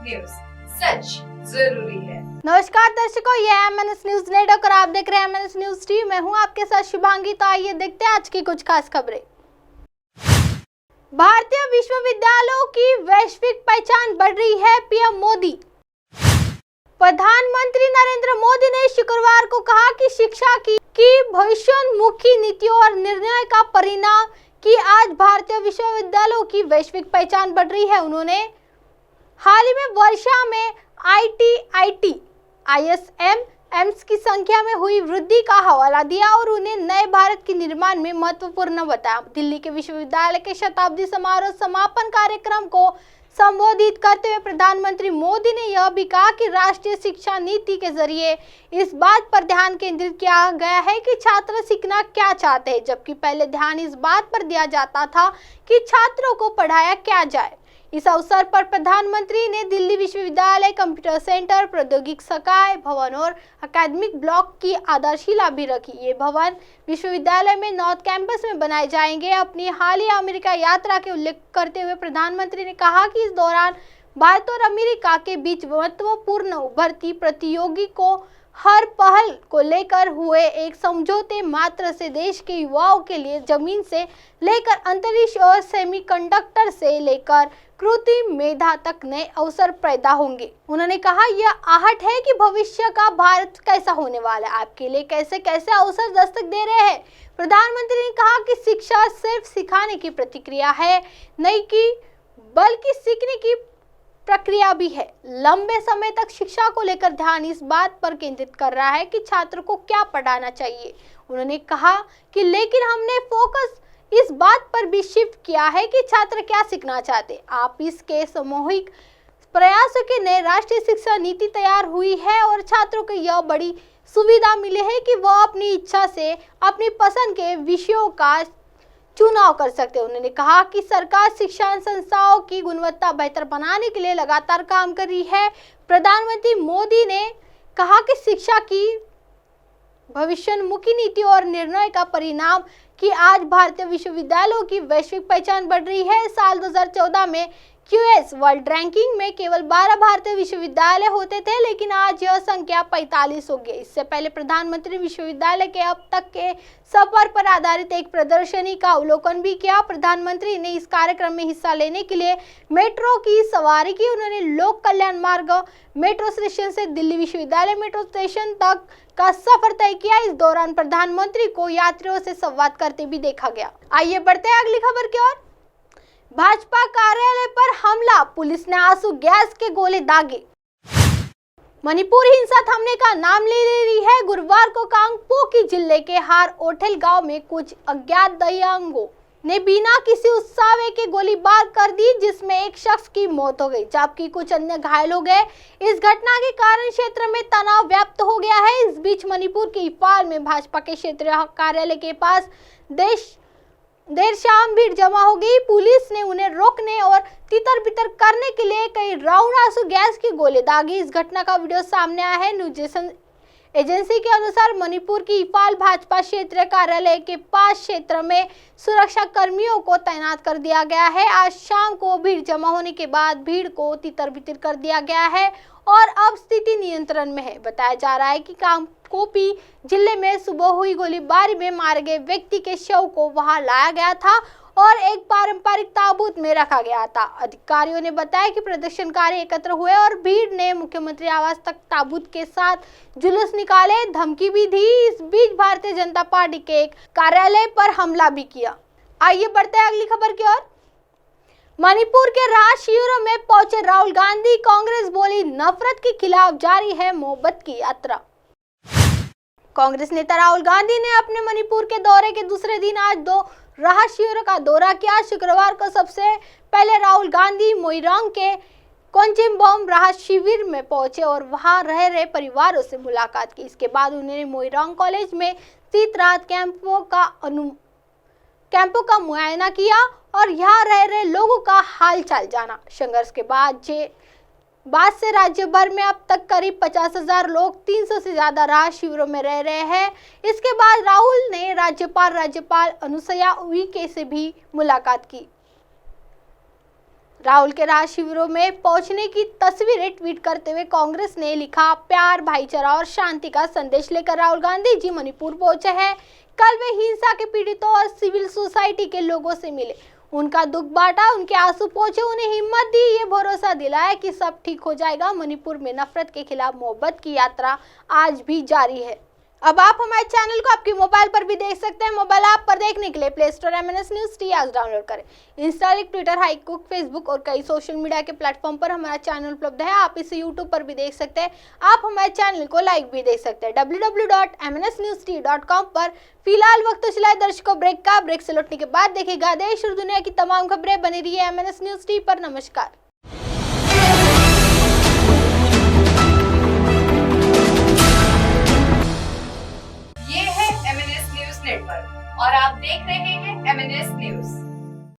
News, सच जरूरी है। नमस्कार दर्शकों, ये है MNS न्यूज नेटवर्क और आप देख रहे हैं MNS न्यूज टीवी। मैं हूं आपके साथ शुभांगी। तो आइए देखते हैं आज की कुछ खास खबरें। भारतीय विश्वविद्यालयों की वैश्विक पहचान बढ़ रही है, PM मोदी। प्रधानमंत्री नरेंद्र मोदी ने शुक्रवार को कहा कि शिक्षा की भविष्योन्मुखी नीतियों और निर्णय का परिणाम कि आज भारतीय विश्वविद्यालयों की वैश्विक पहचान बढ़ रही है। उन्होंने हाल ही में वर्षा में IIT, ISM की संख्या में हुई वृद्धि का हवाला दिया और उन्हें नए भारत के निर्माण में महत्वपूर्ण बताया। दिल्ली के विश्वविद्यालय के शताब्दी समारोह समापन कार्यक्रम को संबोधित करते हुए प्रधानमंत्री मोदी ने यह भी कहा कि राष्ट्रीय शिक्षा नीति के जरिए इस बात पर ध्यान केंद्रित किया गया है कि छात्र सीखना क्या चाहते हैं, जबकि पहले ध्यान इस बात पर दिया जाता था कि छात्रों को पढ़ाया क्या जाए। इस अवसर पर प्रधानमंत्री ने दिल्ली विश्वविद्यालय कंप्यूटर सेंटर, प्रौद्योगिक संकाय भवन और अकादमिक ब्लॉक की आधारशिला भी रखी। ये भवन विश्वविद्यालय में नॉर्थ कैंपस में बनाए जाएंगे। अपनी हालिया अमेरिका यात्रा के उल्लेख करते हुए प्रधानमंत्री ने कहा कि इस दौरान भारत और अमेरिका के बीच महत्वपूर्ण उभरती प्रतियोगी को हर पहल को लेकर हुए एक समझौते मात्र से देश के युवाओं के लिए जमीन से लेकर अंतरिक्ष और सेमीकंडक्टर से लेकर कृत्रिम मेधा तक नए अवसर पैदा होंगे। उन्होंने कहा, यह आहट है कि भविष्य का भारत कैसा होने वाला है, आपके लिए कैसे कैसे अवसर दस्तक दे रहे हैं। प्रधानमंत्री ने कहा कि शिक्षा सिर्फ सिखाने की प्रतिक्रिया है नहीं कि बल्कि सीखने की प्रक्रिया भी है। लंबे समय तक शिक्षा को लेकर ध्यान इस बात पर केंद्रित कर रहा है कि छात्र को क्या पढ़ाना चाहिए। उन्होंने कहा कि लेकिन हमने फोकस इस बात पर भी शिफ्ट किया है कि छात्र क्या सीखना चाहते। आप इसके सामूहिक प्रयासों के नए राष्ट्रीय शिक्षा नीति तैयार हुई है और छात्रों को यह बड़ी सुविधा मिली है कि वह अपनी इच्छा से अपनी पसंद के विषयों का चुनाव कर सकते हैं। उन्होंने कहा कि सरकार शिक्षा संस्थाओं की गुणवत्ता बेहतर बनाने के लिए लगातार काम कर रही है। प्रधानमंत्री मोदी ने कहा कि शिक्षा की भविष्योन्मुखी नीति और निर्णय का परिणाम कि आज भारतीय विश्वविद्यालयों की वैश्विक पहचान बढ़ रही है। साल 2014 में QS वर्ल्ड रैंकिंग में केवल 12 भारतीय विश्वविद्यालय होते थे, लेकिन आज यह संख्या 45 हो गई। इससे पहले प्रधानमंत्री विश्वविद्यालय के अब तक के सफर पर आधारित एक प्रदर्शनी का अवलोकन भी किया। प्रधानमंत्री ने इस कार्यक्रम में हिस्सा लेने के लिए मेट्रो की सवारी की। उन्होंने लोक कल्याण मार्ग मेट्रो स्टेशन से दिल्ली विश्वविद्यालय मेट्रो स्टेशन तक का सफर तय किया। इस दौरान प्रधानमंत्री को यात्रियों से संवाद करते भी देखा गया। आइए बढ़ते हैं अगली खबर की ओर। भाजपा कार्यालय पर हमला, पुलिस ने आंसू गैस के गोले दागे। मणिपुर हिंसा थमने का नाम ले रही है। गुरुवार को कांगपोकी जिले के हार ओठेल गांव में कुछ अज्ञात दबंगों ने बिना किसी उत्साह के गोलीबार कर दी, जिसमें एक शख्स की मौत हो गई जबकि कुछ अन्य घायल हो गए। इस घटना के कारण क्षेत्र में तनाव व्याप्त हो गया है। इस बीच मणिपुर के इंफाल में भाजपा के क्षेत्रीय कार्यालय के पास देर शाम भीड़ जमा हो गई। पुलिस ने उन्हें रोकने और तितर बितर करने के लिए कई राउंड आंसू गैस के गोले दागे। इस घटना का वीडियो सामने आया है। न्यूज एजेंसी के अनुसार मणिपुर की इंफाल भाजपा क्षेत्रीय कार्यालय के पास क्षेत्र में सुरक्षा कर्मियों को तैनात कर दिया गया है। आज शाम को भीड़ जमा होने के बाद भीड़ को तितर बितर कर दिया गया है और अब स्थिति नियंत्रण में है। बताया जा रहा है कि कांगपोकी जिले में सुबह हुई गोलीबारी में मारे गए व्यक्ति के शव को वहां लाया गया था और एक पारंपरिक ताबूत में रखा गया था। अधिकारियों ने बताया कि प्रदर्शनकारी एकत्र हुए और भीड़ ने मुख्यमंत्री आवास तक ताबूत के साथ जुलूस निकाले, धमकी भी दी। इस बीच भारतीय जनता पार्टी के एक कार्यालय पर हमला भी किया। आइए बढ़ते हैं अगली खबर की ओर। मणिपुर के राह शिविरों में पहुंचे राहुल गांधी, कांग्रेस बोली नफरत के खिलाफ जारी है मोहब्बत की यात्रा। कांग्रेस नेता राहुल गांधी ने अपने मणिपुर के दौरे के दूसरे दिन आज 2 राह शिविरों का दौरा किया। शुक्रवार को सबसे पहले राहुल गांधी मोइरांग के कोंचिम्बोम राह शिविर में पहुंचे और वहां रह रहे परिवारों से मुलाकात की। इसके बाद उन्होंने मोइरांग कॉलेज में स्थित राहत कैंपों का मुआयना किया और यहाँ रह रहे लोगों का हाल चाल जाना। संघर्ष के बाद से राज्य भर में अब तक करीब 50,000 लोग 300 से ज्यादा राह शिविरों में रह रहे हैं। इसके बाद राहुल ने राज्यपाल अनुसुईया उइके से भी मुलाकात की। राहुल के राज शिविरों में पहुंचने की तस्वीरें ट्वीट करते हुए कांग्रेस ने लिखा, प्यार, भाईचारा और शांति का संदेश लेकर राहुल गांधी जी मणिपुर पहुंचे हैं। कल वे हिंसा के पीड़ितों और सिविल सोसाइटी के लोगों से मिले, उनका दुख बांटा, उनके आंसू पोंछे, उन्हें हिम्मत दी, ये भरोसा दिलाया कि सब ठीक हो जाएगा। मणिपुर में नफरत के खिलाफ मोहब्बत की यात्रा आज भी जारी है। अब आप हमारे चैनल को आपके मोबाइल पर भी देख सकते हैं। मोबाइल ऐप पर देखने के लिए play store MNS News T आज डाउनलोड करें। इंस्टा, ट्विटर, हाईकुक, फेसबुक और कई सोशल मीडिया के प्लेटफॉर्म पर हमारा चैनल उपलब्ध है। आप इसे यूट्यूब पर भी देख सकते हैं। आप हमारे चैनल को लाइक भी देख सकते हैं www.mnsnewst.com पर। फिलहाल वक्त तो चला है दर्शकों ब्रेक का। ब्रेक से लौटने के बाद देखेगा देश और दुनिया की तमाम खबरें। बनी रही है MNS News T पर। नमस्कार। ये है MNS न्यूज नेटवर्क और आप देख रहे हैं MNS